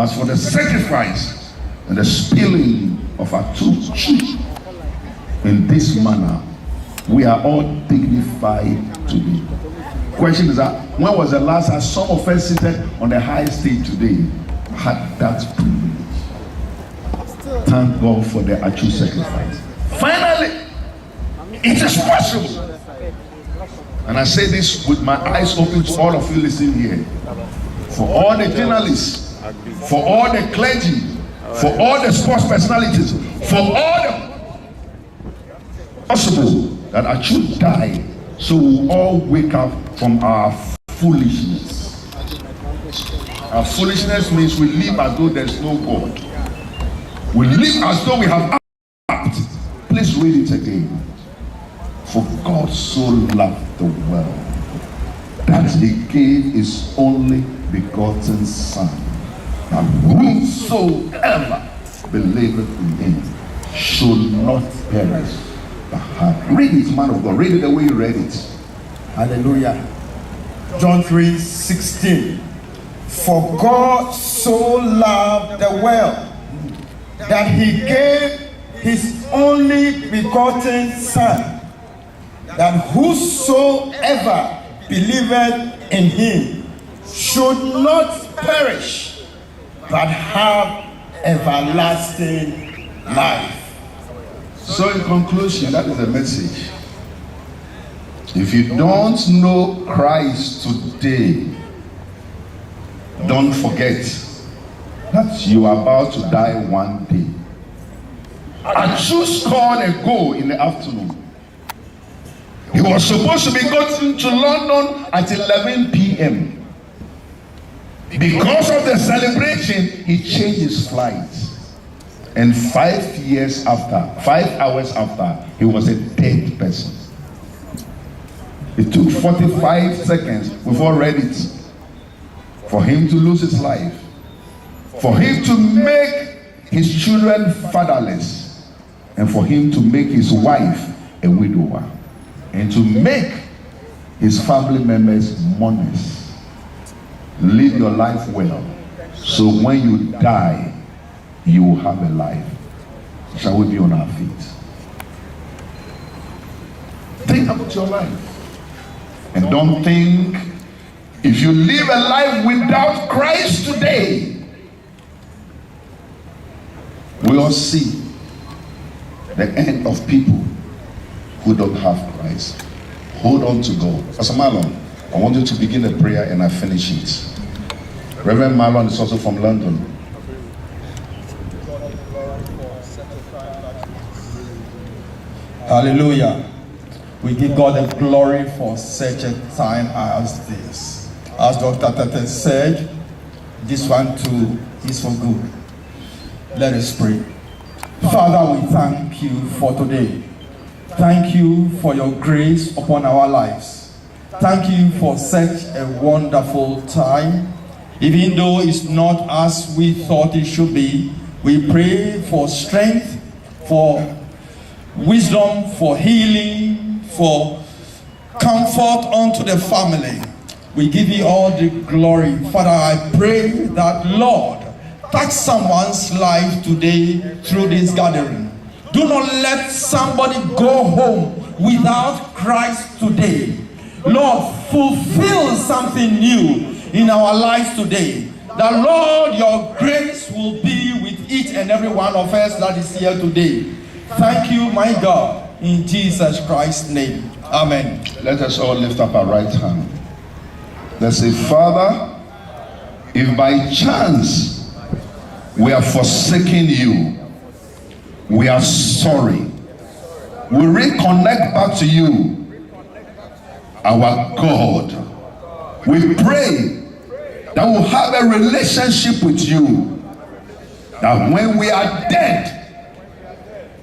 But for the sacrifice and the spilling of Atsu in this manner, we are all dignified today. Question is that when was the last time some of us seated on the high stage today had that privilege? Thank God for the Atsu sacrifice. Finally, it is possible. And I say this with my eyes open to all of you listening here. For all the journalists, for all the clergy, for all the sports personalities, for all the possible that Atsu die, so we all wake up from our foolishness. Our foolishness means we live as though there's no God. We live as though we have act. Please read it again. For God so loved the world that he gave his only begotten Son, that whosoever believeth in him should not perish but have. Read it, man of God. Read it the way you read it. Hallelujah. John 3:16. For God so loved the world that he gave his only begotten Son, that whosoever believeth in him should not perish but have everlasting life. So in conclusion, that is the message. If you don't know Christ today, don't forget that you are about to die one day. Atsu scored a goal in the afternoon. He was supposed to be going to London at 11 p.m. Because of the celebration, he changed his flight. And 5 hours after, he was a dead person. It took 45 seconds before Reddit for him to lose his life, for him to make his children fatherless, and for him to make his wife a widower, and to make his family members mourners. Live your life well, so when you die, you will have a life. Shall we be on our feet? Think about your life. And don't think, if you live a life without Christ today, we all see the end of people who don't have Christ. Hold on to God. Pastor Marlon, I want you to begin a prayer and I finish it. Reverend Marlon is also from London. Hallelujah. We give God the glory for such a time as this. As Dr. Tetteh said, this one too is for good. Let us pray. Father, we thank you for today. Thank you for your grace upon our lives. Thank you for such a wonderful time. Even though it's not as we thought it should be, we pray for strength, for wisdom, for healing, for comfort unto the family. We give you all the glory. Father, I pray that, Lord, touch someone's life today through this gathering. Do not let somebody go home without Christ today. Lord, fulfill something new in our lives today. That, Lord, your grace will be with each and every one of us that is here today. Thank you, my God, in Jesus Christ's name. Amen. Let us all lift up our right hand. Let's say, Father, if by chance we are forsaking you, we are sorry. We reconnect back to you, our God. We pray that we'll have a relationship with you, that when we are dead,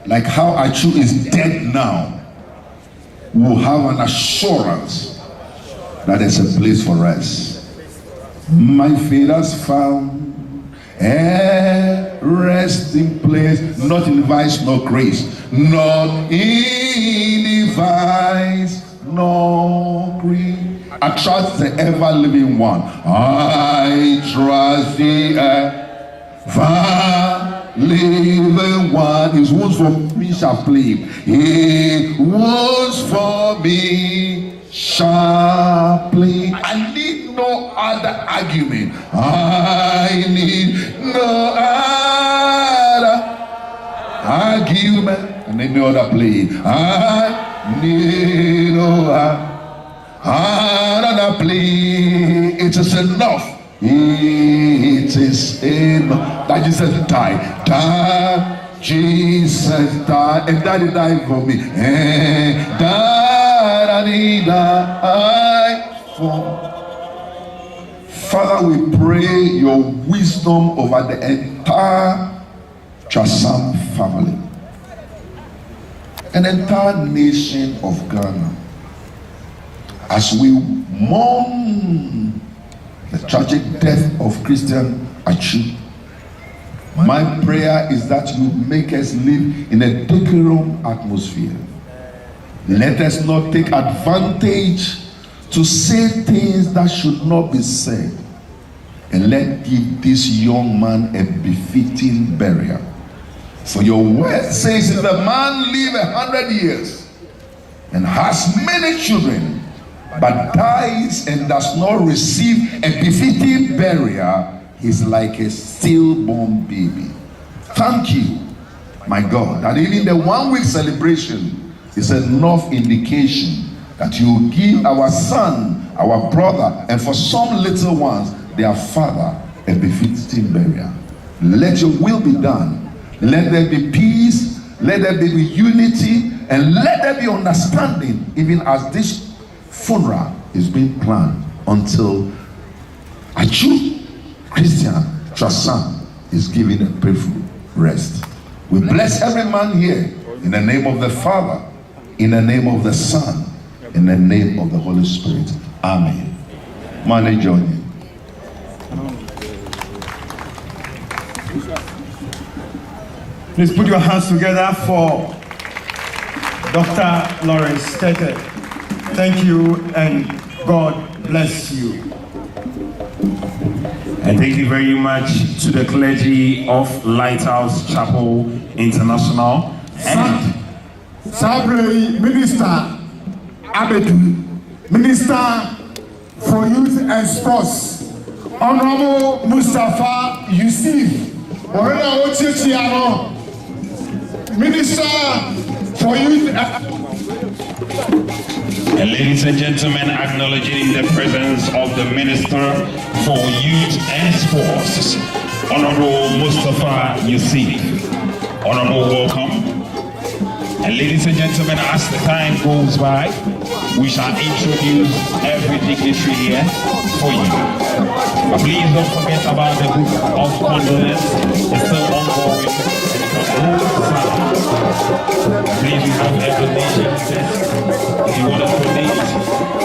like how Atsu is dead now, we'll have an assurance that there's a place for us. My faith has found a resting place, not in vice nor grace, not in vice nor grace. I trust the ever living one. I trust the living one. His wounds for me shall plead. He wounds for me shall plead. I need no other argument. I need no other argument. And need no other plea. I need no other plea. It is enough. It is enough that Jesus died. Jesus died, and Daddy died for me. And Daddy died for. Father, we pray your wisdom over the entire Chasam family, an entire nation of Ghana, as we mourn the tragic death of Christian Atsu. My prayer is that you make us live in a decorum atmosphere. Let us not take advantage to say things that should not be said. And let give this young man a befitting burial. For your word says, if a man live 100 years and has many children, but dies and does not receive a befitting burial, is like a stillborn baby. Thank you, my God, that even the 1 week celebration is enough indication that you will give our son, our brother, and for some little ones, their father, a befitting burial. Let your will be done. Let there be peace, let there be unity, and let there be understanding, even as this funeral is being planned until Atsu Christian Chasam is given a peaceful rest. We bless every man here in the name of the Father, in the name of the Son, in the name of the Holy Spirit. Amen. Mane Johnny. Please put your hands together for Dr. Lawrence Tetteh. Thank you and God bless you. And thank you very much to the clergy of Lighthouse Chapel International and Sabre Minister Abedu, Minister for Youth and Sports, Honorable Mustafa Yusuf, Minister for Youth And ladies and gentlemen, acknowledging the presence of the Minister for Youth and Sports, Honorable Mustafa Yusuf. Honorable welcome. And ladies and gentlemen, as the time goes by, we shall introduce every dignitary here for you. But please don't forget about the book of condolence. It's still ongoing. Please, we have a donation desk. If you want to donate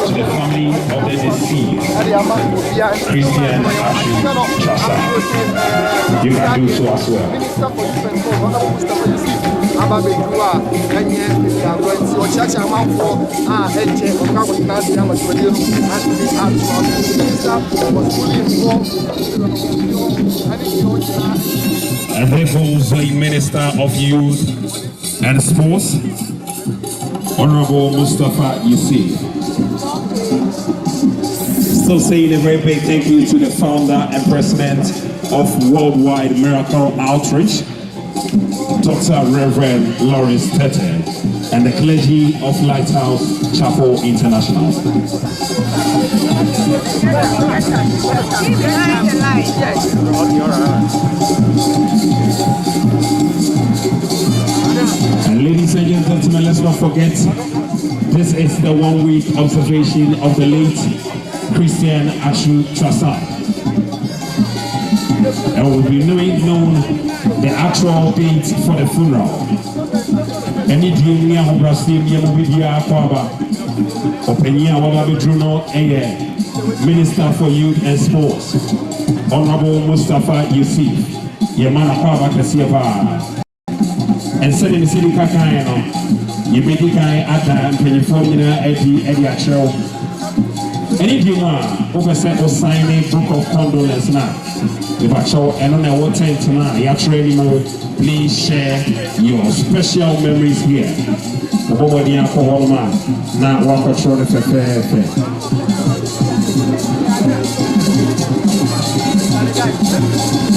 to the family of the deceased, Christian Atsu Chasa, you can do so as well. And here goes the Minister of Youth and Sports, Honorable Mustafa Yusuf. Still saying a very big thank you to the founder and president of Worldwide Miracle Outreach, Dr. Reverend Lawrence Tetteh, and the clergy of Lighthouse Chapel International. And ladies and gentlemen, let's not forget, this is the 1 week observation of the late Christian Atsu Chasa. And we'll be known the actual date for the funeral. Any junior who was the Minister for Youth and Sports, Honorable Mustafa Yusuf, Yamana Kwaba Kasiava. And sending the city Kakayano, you make it at the Penifomina Eddie Achel. Anything more, sign a book of condolence now. If I show and on what time tonight, you're training mode, please share your special memories here. Nobody alcohol man, now walk control the fair.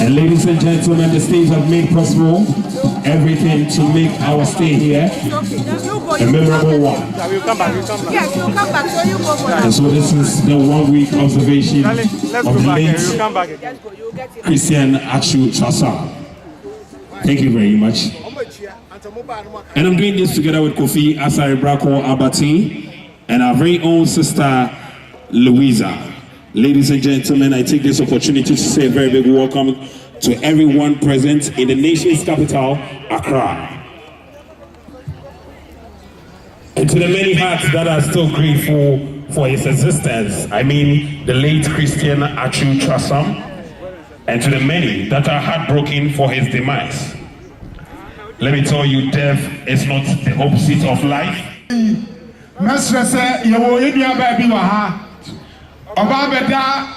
And ladies and gentlemen, the stage have made possible everything to make our stay here a memorable one. Yes, you'll come back. So you go for that. And so this is the 1 week observation of the late Christian Atsu. Thank you very much. And I'm doing this together with Kofi Asari Brako Abati and our very own sister Louisa. Ladies and gentlemen, I take this opportunity to say a very big welcome to everyone present in the nation's capital, Accra. And to the many hearts that are still grateful for his existence, I mean the late Christian Atsu. And to the many that are heartbroken for his demise. Let me tell you, death is not the opposite of life. Obabeda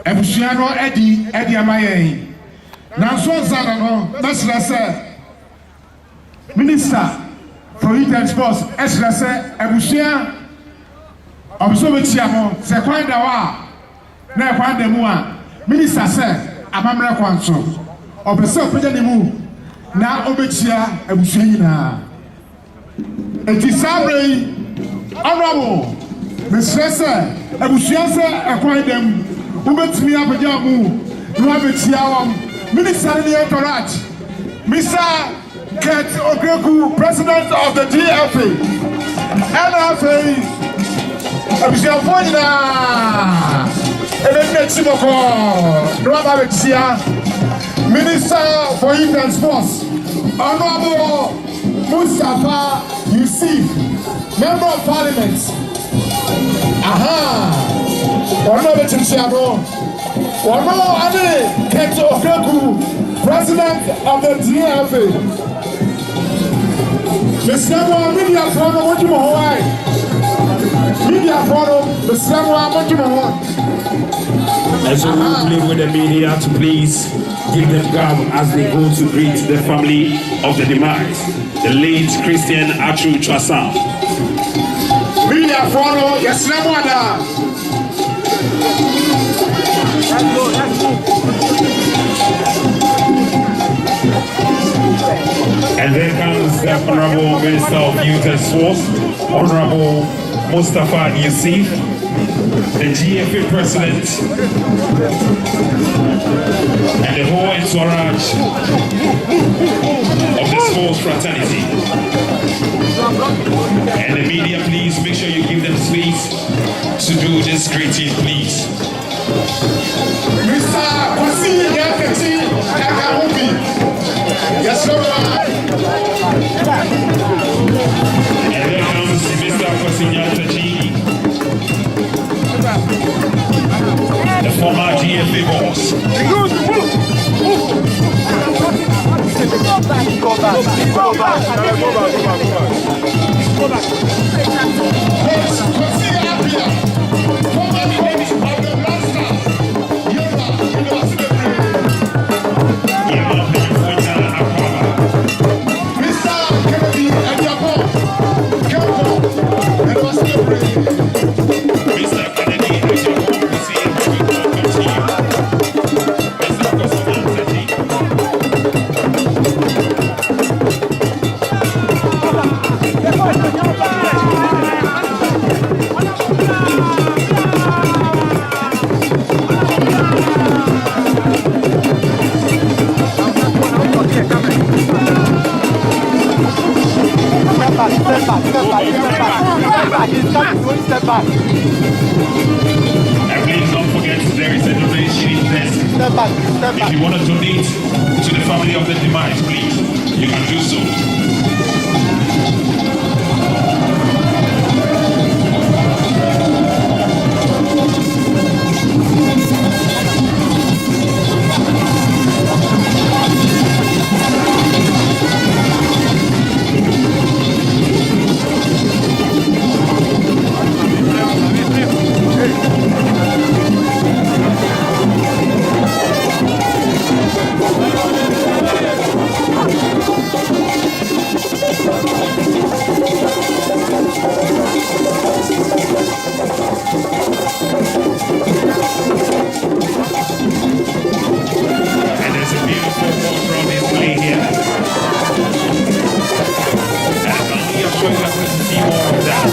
ebusuano edi amaye nanso nsana no mesra se minister for youth and sports esra se ebusua obso betia mo se kwan da wa na kwan da mu a minister se amamre kwanso obese opede ne mu na obetia ebusua nyina enti sabre honorable Mr. Sir, I was just a quiet them who met me up a jamu, no have Minister Torat, Mr. Ket Ogreku, President of the DFA, NFA, I was your point and then next Minister for Youth and Sports, Honorable Mustafa Yusuf, Member of Parliament. One of the Chiabo, one of Keto Okeku, President of the DFA. Mr. Media Forum, what you want? Media Forum, Mr. What you want? And so we plead with the media to please give them gum as they go to greet the family of the demise, the late Christian Atsu. Media follow, yes, Namada. And then comes the Honorable Minister of Youth and Sports, Honorable Mustafa Yusuf, the GFA President, and the whole entourage of the sports fraternity. And the media, please make sure you give them space to do this greeting, please. Mr. Kwasi Yakati Akahubi. Yes, sir. And then comes Mr. Kwasi Yakati, the former GFA boss. Go back. Step back. And please don't forget there is a donation desk. Step back. If you want to donate to the family of the demise, please, you can do so. sure you are going to see more of that.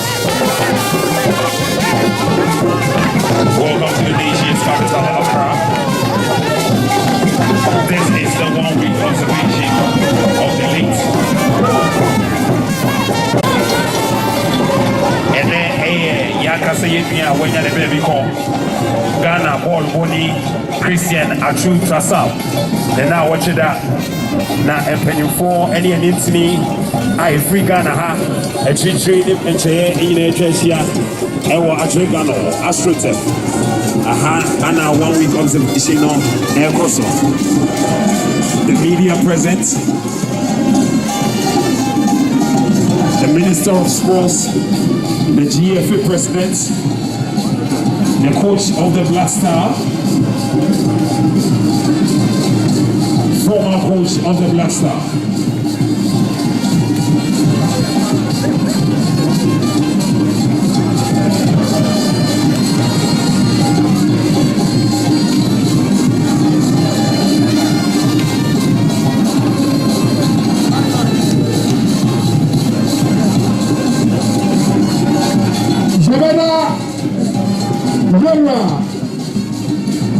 Welcome to the nation's capital, Accra. This is the 1 week observation of the late. And then, Yakasa Yetnia, when you're the baby call Ghana ball boni Christian Atsu Trasal. Then now watch that. Now, and penny for any and Intini, I free Ghana ha, a tree and chair in a treasure. I will actually Ghana, Astro. Aha, and now 1 week observation on Air Coso. The media present, the Minister of Sports, the GFA President, the coach of the Black Star, former coach of the Black Star.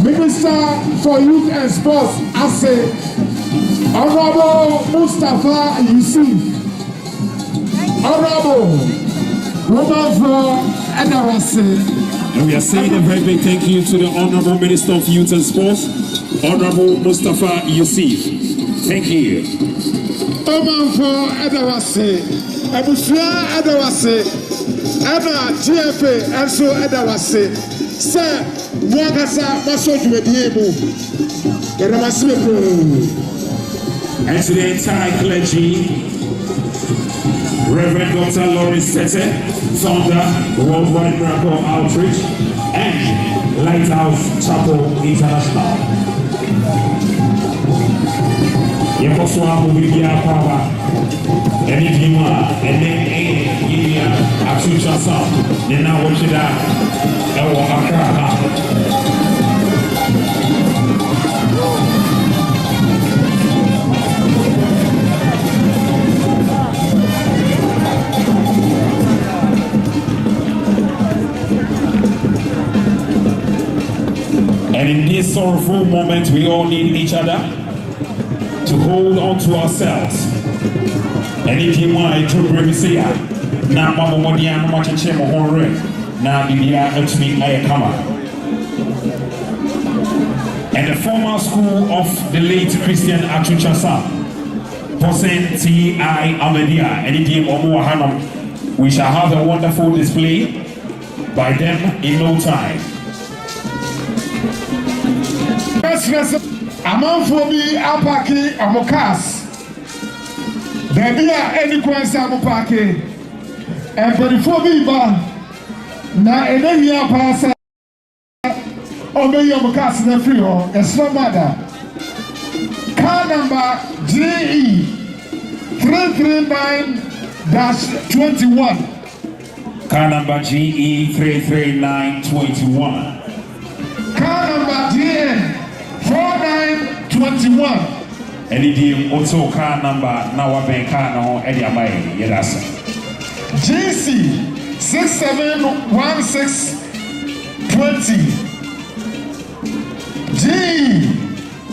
Minister for Youth and Sports, Atsu, Honorable Mustafa Yusuf, Honorable Woman for NDC. And we are saying a very big thank you to the Honorable Minister of Youth and Sports, Honorable Mustafa Yusuf. Thank you. Woman for NDC, Abusia NDC, Emma GFA, and so NDC. Sir, Mwagasa Masoju Mediebo. And to the entire clergy, Reverend Dr. Tetteh, founder, Worldwide Miracle Outreach, and Lighthouse Chapel International. Yekoswa Mubibia Power, and if you are, and then Atsu Trasal, then now watch it out. And in this sorrowful moment, we all need each other to hold on to ourselves. And if you want to bring me say, now Mama Modian, much a chair, now India to me, I come up. And the former school of the late Christian Atsu Trasal, Posen T.I. Amedia, and Idim Omo Hanum, we shall have a wonderful display by them in no time. Amanfobi apaki amokas. Baby any kwansa amopaki. And perifobi ba na enemi apasa. Obeyi amokas na free ho. Esma mada. Car number GE 339-21. Car number GE 339-21. Car number GN 4921. Any also car number now a car no Eddie Amay Yedasa. GC 671620. G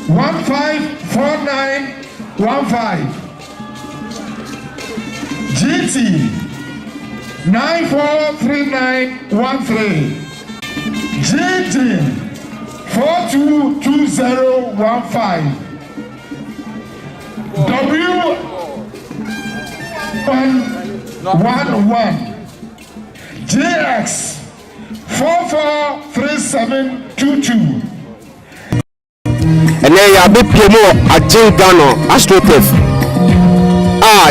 154915. GT 943913. GT 422015. W111. JX 443722. And then you have more at Jill Gano, Astrotef.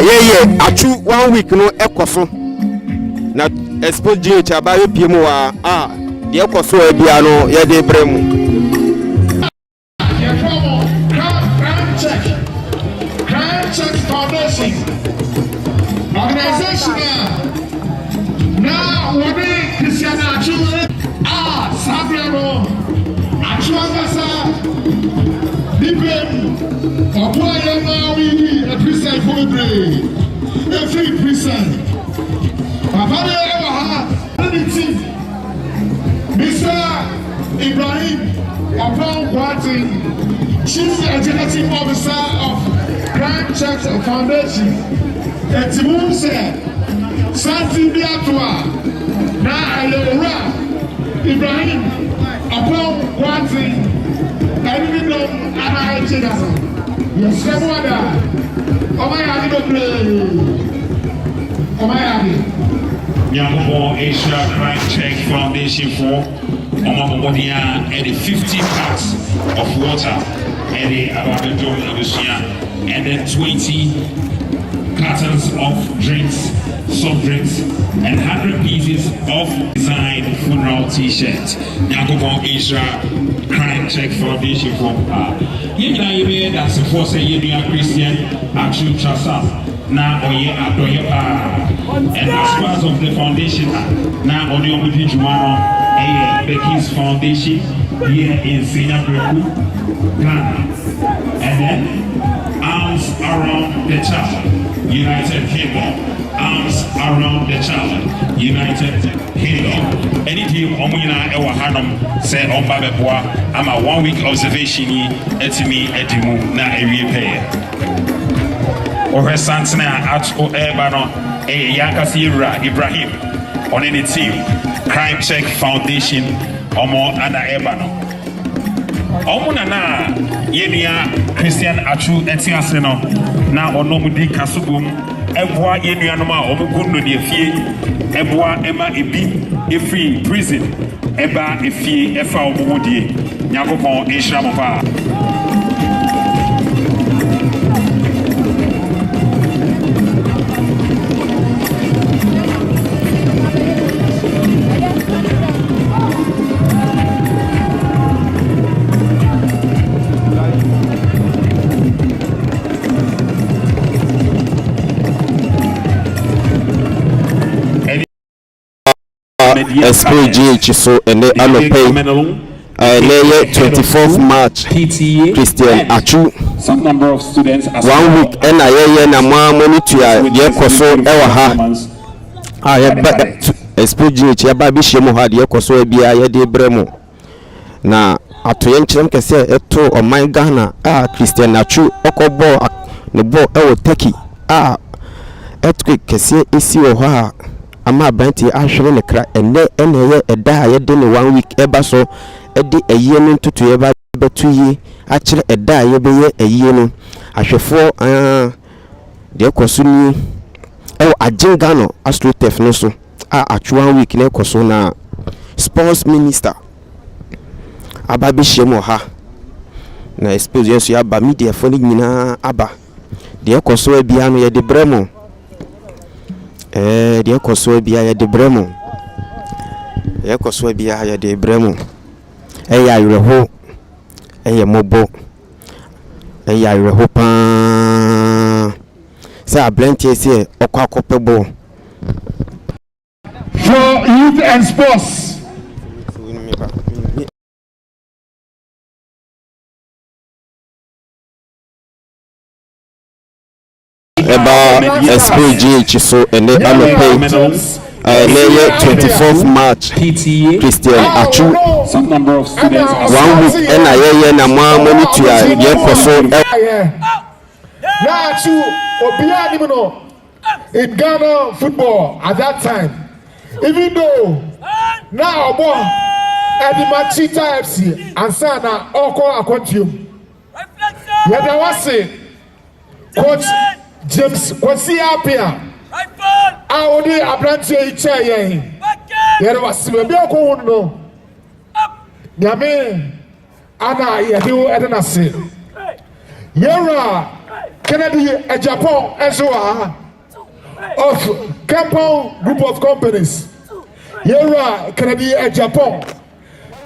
Yeah, Atsu 1 week no Ecoso. Now, Xposed GH about PMO. The Ecoso Biano, Yade Bremu. Foundation organization now we be Christian Atsu Sabrano Atsu Angasa Bibem Oboya now we a Christian for a free Christian Check Foundation. It's moon said, something be at now I Ibrahim, upon one thing, I didn't know I did that. Yes, someone oh my God, oh my God. Yamubo Asia Crime Check Foundation for Omamodia and the 50 packs of water and the Abadojo and then 20 cartons of drinks, soft drinks, and 100 pieces of designed funeral t-shirts. Yamubo Asia Crime Check Foundation for you that's the force a Christian Atsu Chasa. Now, and as part of the foundation, now on the Jumano, Becky's Foundation here in Singapore, Ghana, and then Arms Around the Child, United Kingdom, Arms Around the Child, United Kingdom. Anything Omina Ewa Hanum say on Babeboa, I'm a 1 week observation, Etimi Etimu, na every pair. Or her son's name at Ebano, a Yankasi Ibrahim, on any team, Crime Check Foundation, Omo Anna Ebano. Omunana, Yenia Christian Atsu Etiaseno, now on Nomudi Kasubum, Ebwa Yenianoma, Omugundo de Fie, Ebwa Emma Ebi, Efi Prison, Eba Efi, Efa Omudi, Yakopon Ishamova. Xposed so and they allocate 24th March Christian Atsu some number of students 1 week and I na money to your koso ewa Xposed ya ba bi shemu ha de koso bia ye de bremu na atoye nkyerem kese eto oman Ghana Christian Atsu okobo ne bo ewo Tetteh earthquake kese esi wo ha ama banti ahwere ne kra ene ye eda ye de ne 1 week eba so edi eyi no ntutu ye ba betu yi akire eda ye be ye eyi no ahwefo de koso ni ajinga no astro tef no so Atsu 1 week ne koso na sports minister ababi shemo ha na Xposed yeso ya ba media fo ni nyina aba de koso bia no ye de bremo de koso bia ya de bremo ya yureho ya mobo ya yureho pa sa blantie se okwakopebo for youth and sports. About Xposed so and they allocate 24th March Christian Atsu some number of students 1 week and I na money to your koso Atsu Obia Nimino in Ghana football at that time, even though now Eddie Machita FC and Sana Oko Akontium. Yet I was saying, Coach James Kwasiapia. I only a branch a chair. There was a Bioko no. Yame Anna Yadu Edenasi. Yera Kennedy a Japan and so on of Kampong group of companies. Yera Kennedy a Japan.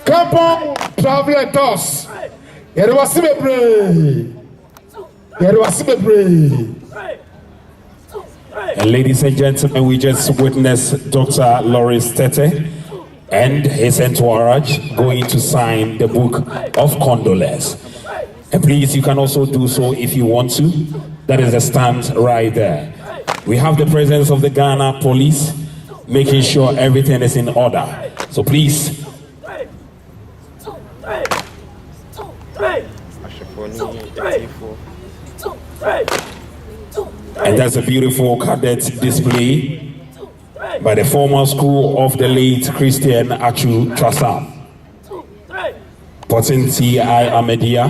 Kampong Travel and Toss. There was a And ladies and gentlemen, we just witnessed Dr. Lawrence Tetteh and his entourage going to sign the book of condolence. And please, you can also do so if you want to. That is the stand right there. We have the presence of the Ghana police making sure everything is in order. So please. And that's a beautiful cadet display by the former school of the late Christian Atsu Trasa. Potensi I Amedia.